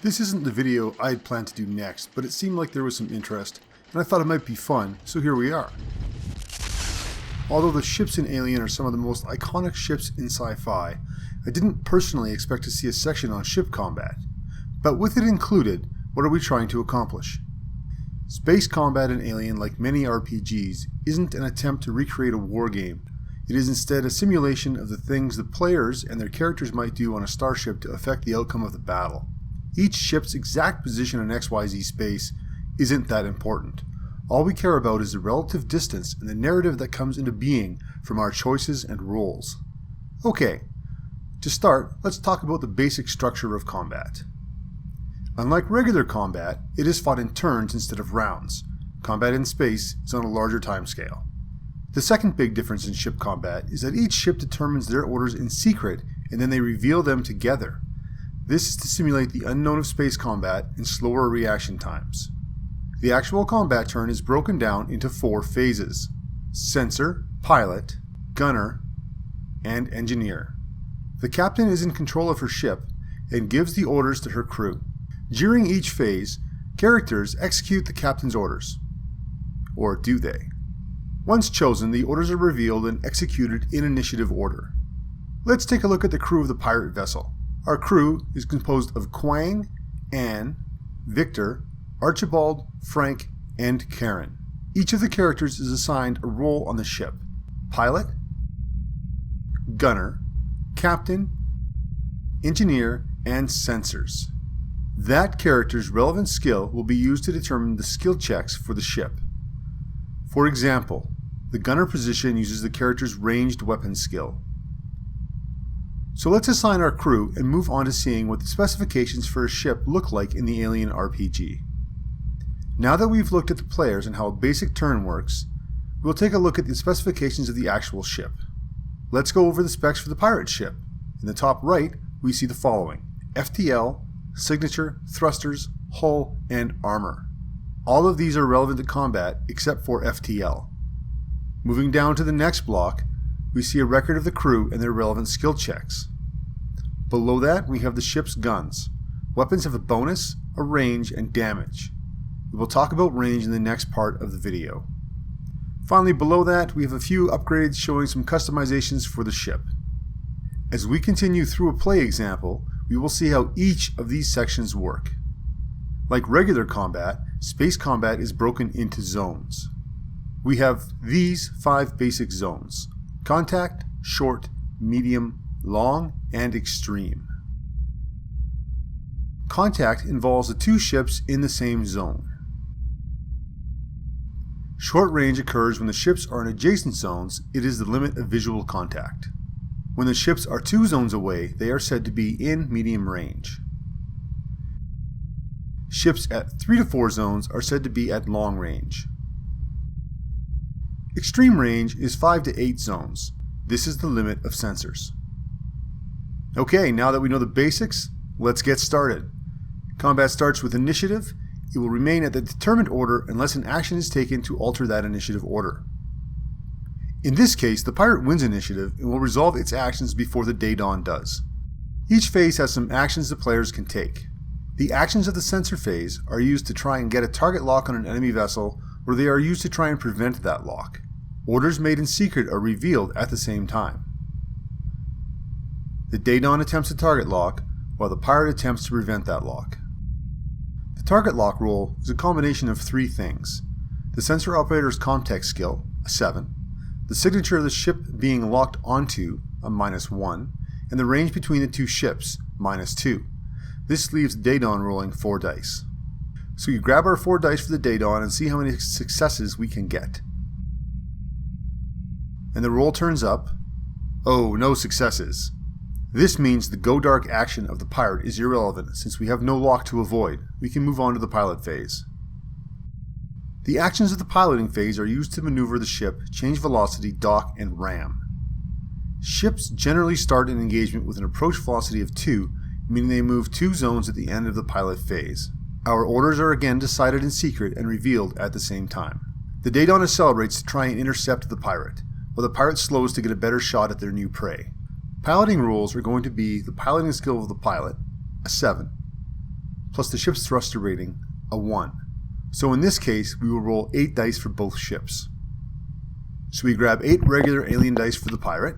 This isn't the video I'd planned to do next, but it seemed like there was some interest, and I thought it might be fun, so here we are. Although the ships in Alien are some of the most iconic ships in sci-fi, I didn't personally expect to see a section on ship combat. But with it included, what are we trying to accomplish? Space combat in Alien, like many RPGs, isn't an attempt to recreate a war game. It is instead a simulation of the things the players and their characters might do on a starship to affect the outcome of the battle. Each ship's exact position in XYZ space isn't that important. All we care about is the relative distance and the narrative that comes into being from our choices and roles. Okay, to start, let's talk about the basic structure of combat. Unlike regular combat, it is fought in turns instead of rounds. Combat in space is on a larger timescale. The second big difference in ship combat is that each ship determines their orders in secret and then they reveal them together. This is to simulate the unknown of space combat and slower reaction times. The actual combat turn is broken down into 4 phases: sensor, pilot, gunner, and engineer. The captain is in control of her ship and gives the orders to her crew. During each phase, characters execute the captain's orders. Or do they? Once chosen, the orders are revealed and executed in initiative order. Let's take a look at the crew of the pirate vessel. Our crew is composed of Quang, Anne, Victor, Archibald, Frank, and Karen. Each of the characters is assigned a role on the ship: pilot, gunner, captain, engineer, and sensors. That character's relevant skill will be used to determine the skill checks for the ship. For example, the gunner position uses the character's ranged weapon skill. So let's assign our crew and move on to seeing what the specifications for a ship look like in the Alien RPG. Now that we've looked at the players and how a basic turn works, we'll take a look at the specifications of the actual ship. Let's go over the specs for the pirate ship. In the top right, we see the following: FTL, signature, thrusters, hull, and armor. All of these are relevant to combat except for FTL. Moving down to the next block, we see a record of the crew and their relevant skill checks. Below that, we have the ship's guns. Weapons have a bonus, a range, and damage. We will talk about range in the next part of the video. Finally, below that, we have a few upgrades showing some customizations for the ship. As we continue through a play example, we will see how each of these sections work. Like regular combat, space combat is broken into zones. We have these 5 basic zones: contact, short, medium, long, and extreme. Contact involves the 2 ships in the same zone. Short range occurs when the ships are in adjacent zones. It is the limit of visual contact. When the ships are 2 zones away, they are said to be in medium range. Ships at 3 to 4 zones are said to be at long range. Extreme range is 5 to 8 zones. This is the limit of sensors. Okay, now that we know the basics, let's get started. Combat starts with initiative. It will remain at the determined order unless an action is taken to alter that initiative order. In this case, the pirate wins initiative and will resolve its actions before the day dawn does. Each phase has some actions the players can take. The actions of the sensor phase are used to try and get a target lock on an enemy vessel, or they are used to try and prevent that lock. Orders made in secret are revealed at the same time. The day dawn attempts a target lock, while the pirate attempts to prevent that lock. The target lock roll is a combination of 3 things: the sensor operator's context skill, a 7, the signature of the ship being locked onto, a -1, and the range between the 2 ships, -2. This leaves the day dawn rolling 4 dice. So you grab our 4 dice for the day dawn and see how many successes we can get. And the roll turns up. Oh, no successes. This means the go dark action of the pirate is irrelevant since we have no lock to avoid. We can move on to the pilot phase. The actions of the piloting phase are used to maneuver the ship, change velocity, dock, and ram. Ships generally start an engagement with an approach velocity of 2, meaning they move 2 zones at the end of the pilot phase. Our orders are again decided in secret and revealed at the same time. The day dawn accelerates to try and intercept the pirate, while the pirate slows to get a better shot at their new prey. Piloting rules are going to be the piloting skill of the pilot, a 7, plus the ship's thruster rating, a 1. So in this case, we will roll 8 dice for both ships. So we grab 8 regular alien dice for the pirate.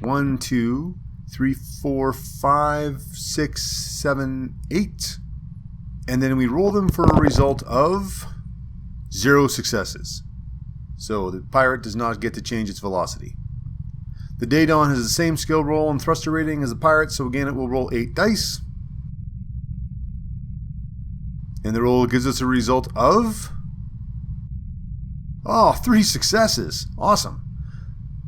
1, 2, 3, 4, 5, 6, 7, 8. And then we roll them for a result of 0 successes. So the pirate does not get to change its velocity. The Daedon has the same skill roll and thruster rating as the pirate, so again it will roll 8 dice. And the roll gives us a result of 3 successes. Awesome.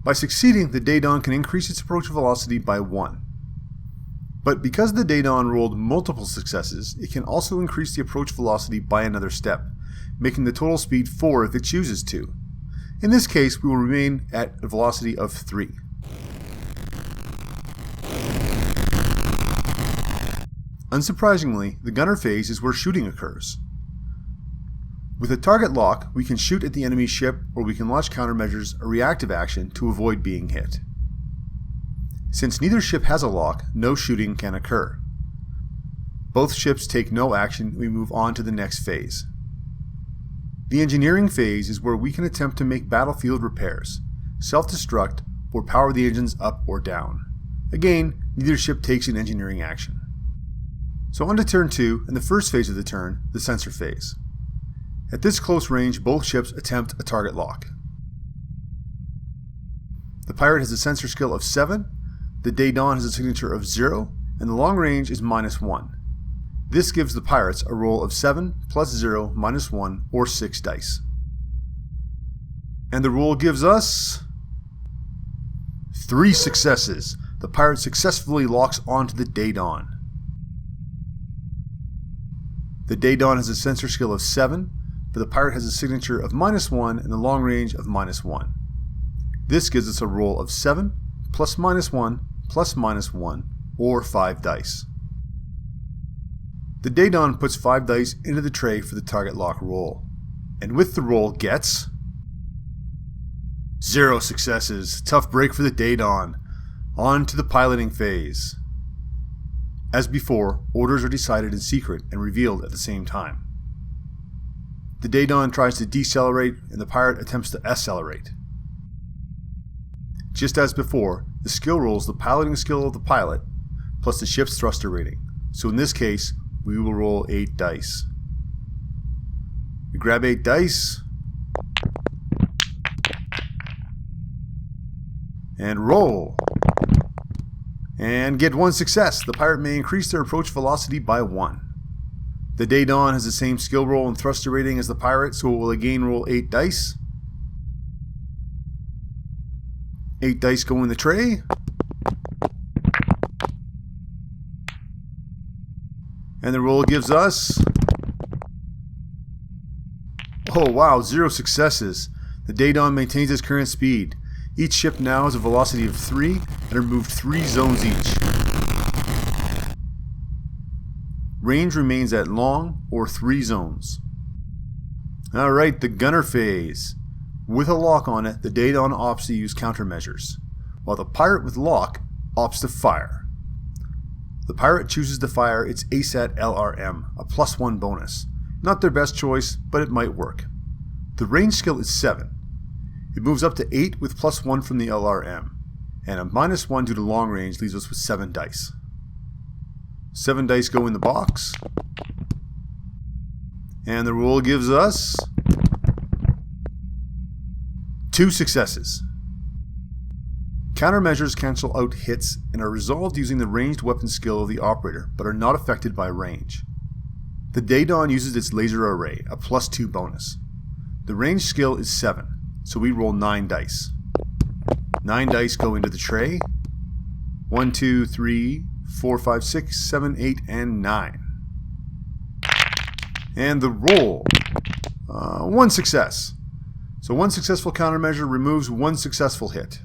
By succeeding, the Daedon can increase its approach velocity by 1. But because the Daedon rolled multiple successes, it can also increase the approach velocity by another step, making the total speed 4 if it chooses to. In this case, we will remain at a velocity of 3. Unsurprisingly, the gunner phase is where shooting occurs. With a target lock, we can shoot at the enemy ship, or we can launch countermeasures, a reactive action, to avoid being hit. Since neither ship has a lock, no shooting can occur. Both ships take no action, and we move on to the next phase. The engineering phase is where we can attempt to make battlefield repairs, self-destruct, or power the engines up or down. Again, neither ship takes an engineering action. So on to turn 2, and the first phase of the turn, the sensor phase. At this close range, both ships attempt a target lock. The pirate has a sensor skill of 7, the Daedon has a signature of 0, and the long range is -1. This gives the pirates a roll of 7 plus 0 minus 1, or 6 dice. And the roll gives us 3 successes. The pirate successfully locks onto the Daedon. The Daedon has a sensor skill of 7, but the pirate has a signature of -1 and the long range of -1. This gives us a roll of 7 plus -1 plus -1, or 5 dice. The Daedon puts 5 dice into the tray for the target lock roll, and with the roll gets 0 successes. Tough break for the Daedon. On to the piloting phase. As before, orders are decided in secret and revealed at the same time. The Daedon tries to decelerate and the pirate attempts to accelerate. Just as before, the skill rolls the piloting skill of the pilot plus the ship's thruster rating. So in this case, we will roll 8 dice. We grab 8 dice and roll. And get 1 success. The pirate may increase their approach velocity by 1. The Daedon has the same skill roll and thruster rating as the pirate, so it will again roll 8 dice. 8 dice go in the tray. And the roll gives us... oh wow, 0 successes. The Daedon maintains its current speed. Each ship now has a velocity of 3 and are moved 3 zones each. Range remains at long or 3 zones. Alright, the gunner phase. With a lock on it, the Daedon opts to use countermeasures, while the pirate with lock opts to fire. The pirate chooses to fire its ASAT LRM, a +1 bonus. Not their best choice, but it might work. The range skill is 7. It moves up to 8 with +1 from the LRM, and a -1 due to long range leaves us with 7 dice. 7 dice go in the box, and the roll gives us 2 successes. Countermeasures cancel out hits and are resolved using the ranged weapon skill of the operator, but are not affected by range. The Daedon uses its laser array, a +2 bonus. The range skill is 7, so we roll 9 dice. 9 dice go into the tray. 1, 2, 3, 4, 5, 6, 7, 8, and 9. And the roll. 1 success. So 1 successful countermeasure removes 1 successful hit.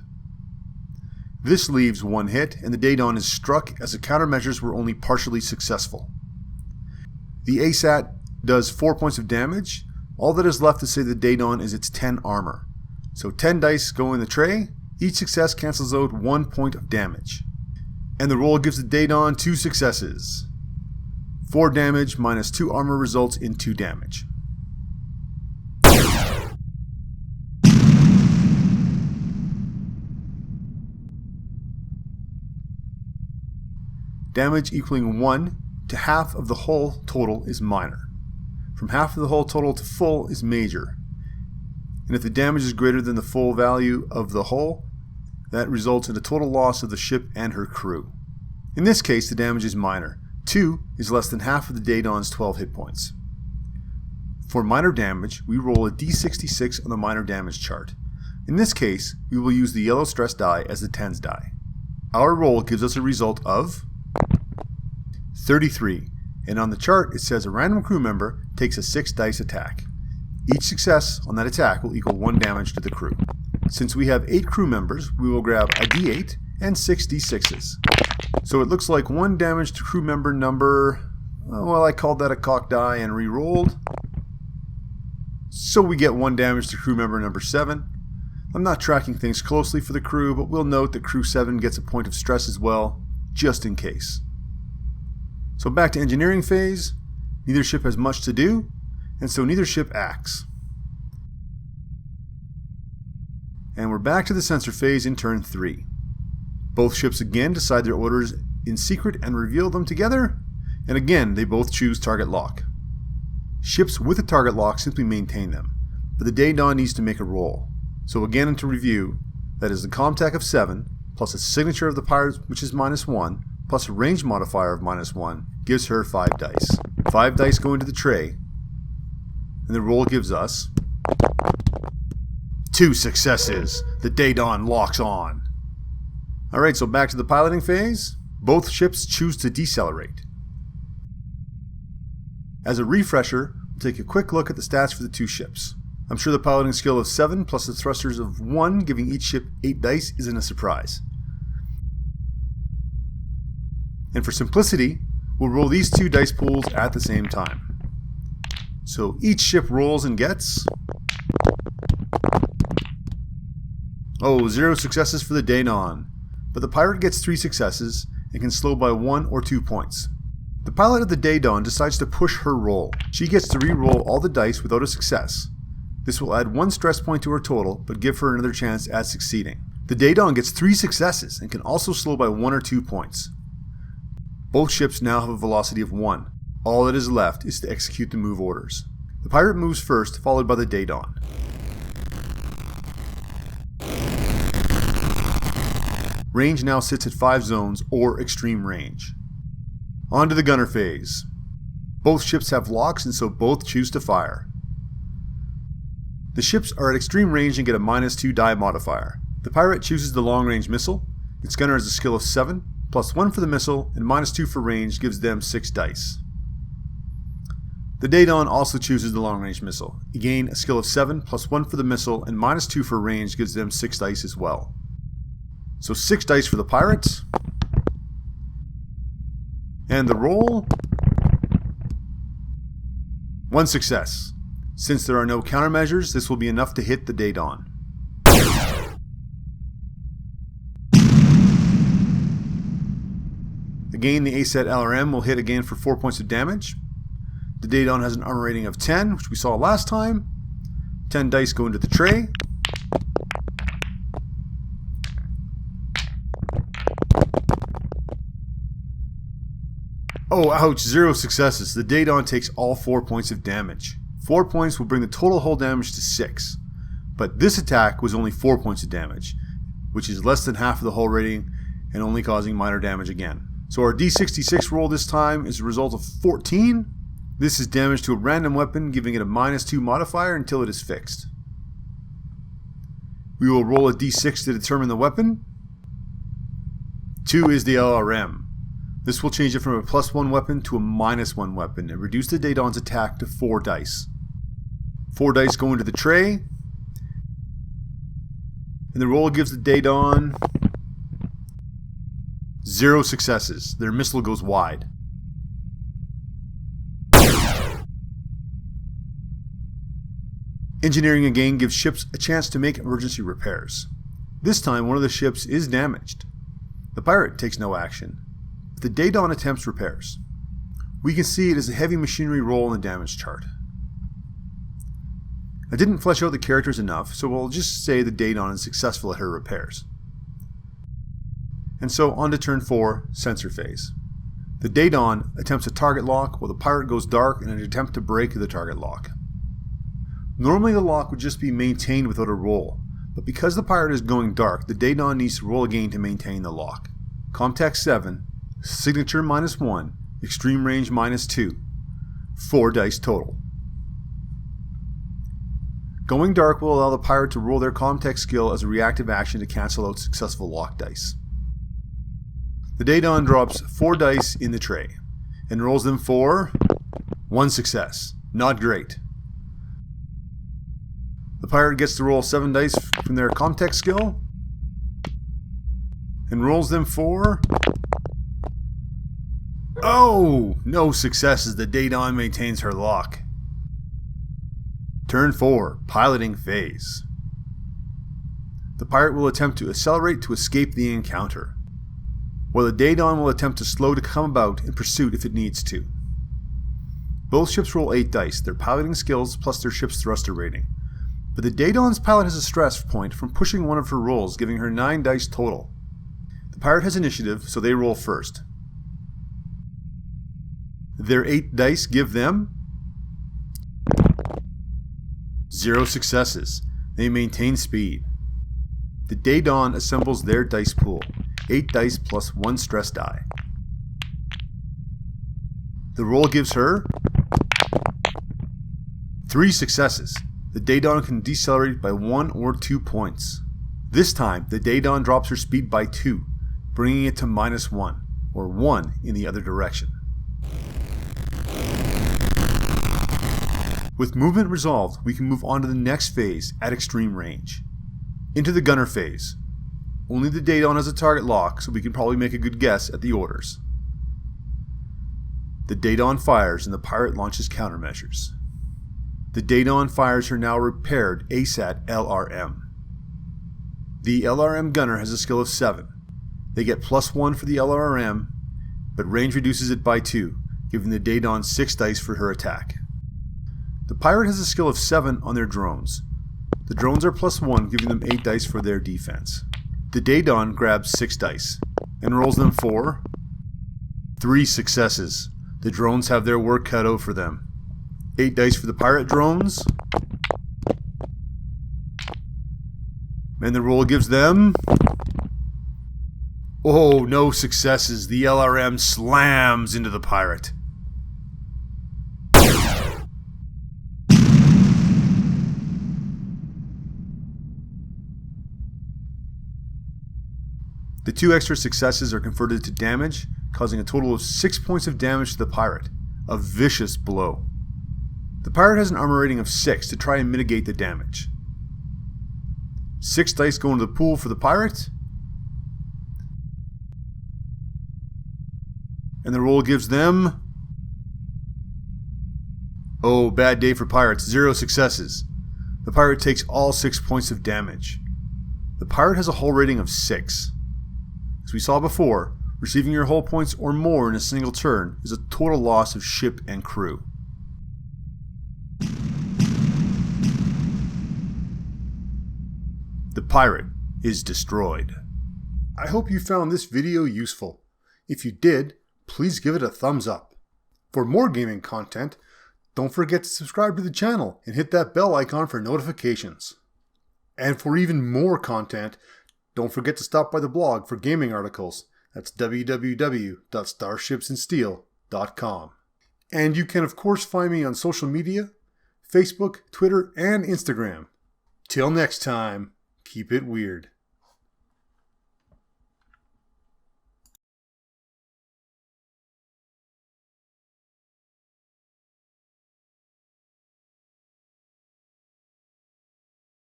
This leaves 1 hit, and the Daedon is struck as the countermeasures were only partially successful. The ASAT does 4 points of damage. All that is left to say the Daedon is its 10 armor. So 10 dice go in the tray. Each success cancels out 1 point of damage. And the roll gives the Daedon 2 successes. 4 damage minus 2 armor results in 2 damage. Damage equaling 1 to half of the hull total is minor. From half of the hull total to full is major. And if the damage is greater than the full value of the hull, that results in a total loss of the ship and her crew. In this case, the damage is minor. 2 is less than half of the Daedon's 12 hit points. For minor damage, we roll a d66 on the minor damage chart. In this case, we will use the yellow stress die as the tens die. Our roll gives us a result of 33, and on the chart it says a random crew member takes a 6 dice attack. Each success on that attack will equal 1 damage to the crew. Since we have 8 crew members, we will grab a d8 and 6 d6s. So it looks like 1 damage to crew member number, well, I called that a cock die and re-rolled. So we get 1 damage to crew member number 7. I'm not tracking things closely for the crew, but we'll note that crew 7 gets a point of stress as well, just in case. So back to engineering phase. Neither ship has much to do, and so neither ship acts. And we're back to the sensor phase in turn 3. Both ships again decide their orders in secret and reveal them together, and again they both choose target lock. Ships with a target lock simply maintain them, but the Daedon needs to make a roll. So again, to review, that is the Comtech of 7, plus a signature of the pirate, which is -1, plus a range modifier of -1, gives her 5 dice. 5 dice go into the tray, and the roll gives us 2 successes. The Daedon locks on. Alright, so back to the piloting phase. Both ships choose to decelerate. As a refresher, we'll take a quick look at the stats for the 2 ships. I'm sure the piloting skill of 7 plus the thrusters of 1, giving each ship 8 dice, isn't a surprise. And for simplicity, we'll roll these 2 dice pools at the same time. So each ship rolls and gets 0 successes for the Daedon, but the pirate gets 3 successes and can slow by 1 or 2 points. The pilot of the Daedon decides to push her roll. She gets to re-roll all the dice without a success. This will add 1 stress point to her total, but give her another chance at succeeding. The Daedon gets 3 successes and can also slow by 1 or 2 points. Both ships now have a velocity of 1. All that is left is to execute the move orders. The pirate moves first, followed by the Daedon. Range now sits at 5 zones, or extreme range. On to the gunner phase. Both ships have locks, and so both choose to fire. The ships are at extreme range and get a -2 die modifier. The pirate chooses the long range missile. Its gunner has a skill of 7, plus 1 for the missile, and -2 for range gives them 6 dice. The Daedon also chooses the long range missile. Again, a skill of 7, plus 1 for the missile, and -2 for range gives them 6 dice as well. So 6 dice for the pirates. And the roll, 1 success. Since there are no countermeasures, this will be enough to hit the Daedon. Again, the ASAT LRM will hit again for 4 points of damage. The Daedon has an armor rating of 10, which we saw last time. 10 dice go into the tray. Oh, ouch, 0 successes. The Daedon takes all 4 points of damage. 4 points will bring the total hull damage to 6. But this attack was only 4 points of damage, which is less than half of the hull rating and only causing minor damage again. So our D66 roll this time is a result of 14. This is damage to a random weapon, giving it a -2 modifier until it is fixed. We will roll a D6 to determine the weapon. 2 is the LRM. This will change it from a +1 weapon to a -1 weapon and reduce the Daedon's attack to 4 dice. 4 dice go into the tray, and the roll gives the Daedon 0 successes. Their missile goes wide. Engineering again gives ships a chance to make emergency repairs. This time one of the ships is damaged. The pirate takes no action. The Daedon attempts repairs. We can see it as a heavy machinery roll in the damage chart. I didn't flesh out the characters enough, so we'll just say the Daedon is successful at her repairs. And so on to turn 4, Sensor Phase. The Daedon attempts a target lock while the pirate goes dark in an attempt to break the target lock. Normally the lock would just be maintained without a roll, but because the pirate is going dark, the Daedon needs to roll again to maintain the lock. Comtext 7, Signature -1, Extreme Range -2, 4 dice total. Going dark will allow the pirate to roll their Comtext skill as a reactive action to cancel out successful lock dice. The Daedon drops 4 dice in the tray, and rolls them for 1 success. Not great. The pirate gets to roll 7 dice from their Comtext skill, and rolls them for... Oh! No success as the Daedon maintains her lock. Turn 4, Piloting Phase. The pirate will attempt to accelerate to escape the encounter, while the Daedon will attempt to slow to come about in pursuit if it needs to. Both ships roll 8 dice, their piloting skills plus their ship's thruster rating. But the Daedon's pilot has a stress point from pushing one of her rolls, giving her 9 dice total. The pirate has initiative, so they roll first. Their 8 dice give them 0 successes. They maintain speed. The Daedon assembles their dice pool, 8 dice plus 1 stress die. The roll gives her 3 successes. The Daedon can decelerate by 1 or 2 points. This time, the Daedon drops her speed by 2, bringing it to -1, or 1 in the other direction. With movement resolved, we can move on to the next phase at extreme range. Into the gunner phase. Only the Daedon has a target lock, so we can probably make a good guess at the orders. The Daedon fires and the pirate launches countermeasures. The Daedon fires her now repaired ASAT LRM. The LRM gunner has a skill of 7. They get +1 for the LRM, but range reduces it by 2, giving the Daedon 6 dice for her attack. The pirate has a skill of 7 on their drones. The drones are +1, giving them 8 dice for their defense. The Daedon grabs 6 dice, and rolls them for 3 successes. The drones have their work cut out for them. 8 dice for the pirate drones, and the roll gives them... Oh, no successes. The LRM slams into the pirate. The 2 extra successes are converted to damage, causing a total of 6 points of damage to the pirate. A vicious blow. The pirate has an armor rating of 6 to try and mitigate the damage. 6 dice go into the pool for the pirate, and the roll gives them... Oh, bad day for pirates. 0 successes. The pirate takes all 6 points of damage. The pirate has a hull rating of 6. As we saw before, receiving your hull points or more in a single turn is a total loss of ship and crew. The pirate is destroyed. I hope you found this video useful. If you did, please give it a thumbs up. For more gaming content, don't forget to subscribe to the channel and hit that bell icon for notifications. And for even more content, don't forget to stop by the blog for gaming articles. That's www.starshipsandsteel.com. And you can of course find me on social media, Facebook, Twitter, and Instagram. Till next time, keep it weird.